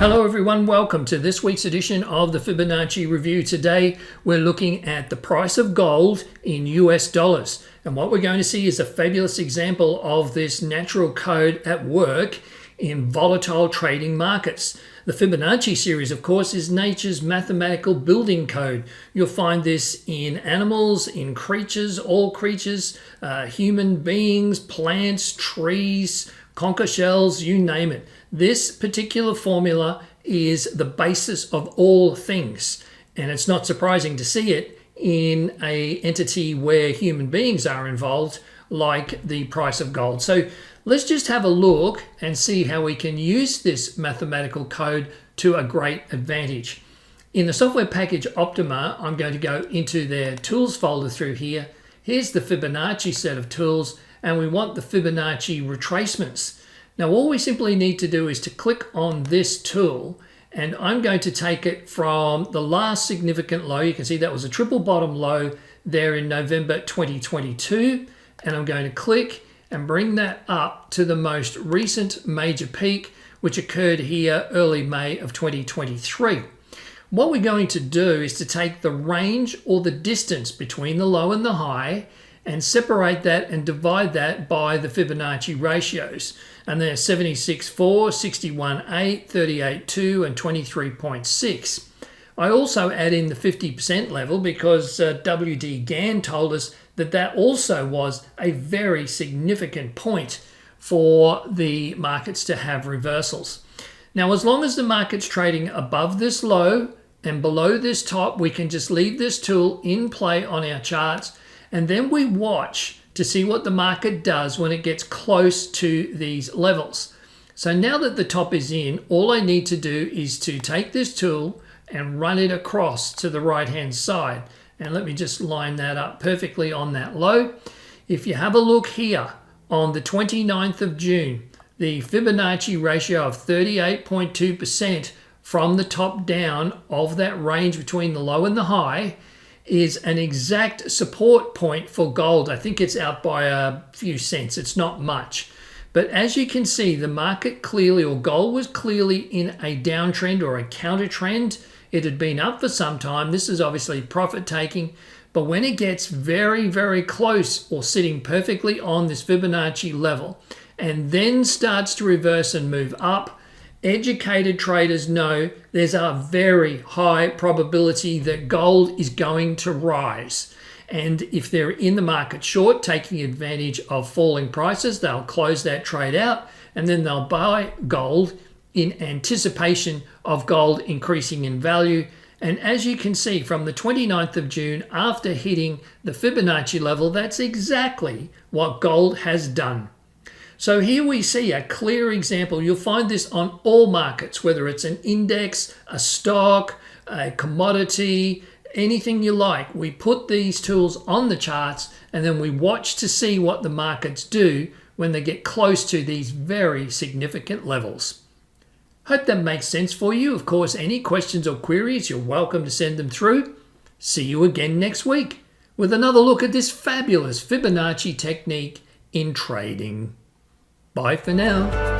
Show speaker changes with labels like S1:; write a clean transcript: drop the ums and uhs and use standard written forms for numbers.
S1: Hello everyone, welcome to this week's edition of the Fibonacci Review. Today we're looking at the price of gold in US dollars, and what we're going to see is a fabulous example of this natural code at work in volatile trading markets. The Fibonacci series, of course, is nature's mathematical building code. You'll find this in animals, in creatures, all creatures, human beings, plants, trees, conch shells, you name it. This particular formula is the basis of all things, and it's not surprising to see it in an entity where human beings are involved, like the price of gold. So let's just have a look and see how we can use this mathematical code to a great advantage. In the software package Optima, I'm going to go into their tools folder through here. Here's the Fibonacci set of tools, and we want the Fibonacci retracements. Now all we simply need to do is to click on this tool, and I'm going to take it from the last significant low. You can see that was a triple bottom low there in November 2022, and I'm going to click and bring that up to the most recent major peak, which occurred here early May of 2023. What we're going to do is to take the range or the distance between the low and the high and separate that and divide that by the Fibonacci ratios. And they're 76.4, 61.8, 38.2, and 23.6. I also add in the 50% level because W.D. Gann told us that that also was a very significant point for the markets to have reversals. Now, as long as the market's trading above this low and below this top, we can just leave this tool in play on our charts, and then we watch to see what the market does when it gets close to these levels. So now that the top is in, all I need to do is to take this tool and run it across to the right hand side. And let me just line that up perfectly on that low. If you have a look here on the 29th of June, the Fibonacci ratio of 38.2% from the top down of that range between the low and the high is an exact support point for gold. I think it's out by a few cents. It's not much. But as you can see, the market clearly, or gold was clearly in a downtrend or a counter trend. It had been up for some time. This is obviously profit taking. But when it gets very, very close or sitting perfectly on this Fibonacci level and then starts to reverse and move up, educated traders know there's a very high probability that gold is going to rise. And if they're in the market short, taking advantage of falling prices, they'll close that trade out and then they'll buy gold in anticipation of gold increasing in value. And as you can see from the 29th of June, after hitting the Fibonacci level, that's exactly what gold has done. So here we see a clear example. You'll find this on all markets, whether it's an index, a stock, a commodity, anything you like. We put these tools on the charts and then we watch to see what the markets do when they get close to these very significant levels. Hope that makes sense for you. Of course, any questions or queries, you're welcome to send them through. See you again next week with another look at this fabulous Fibonacci technique in trading. Bye for now.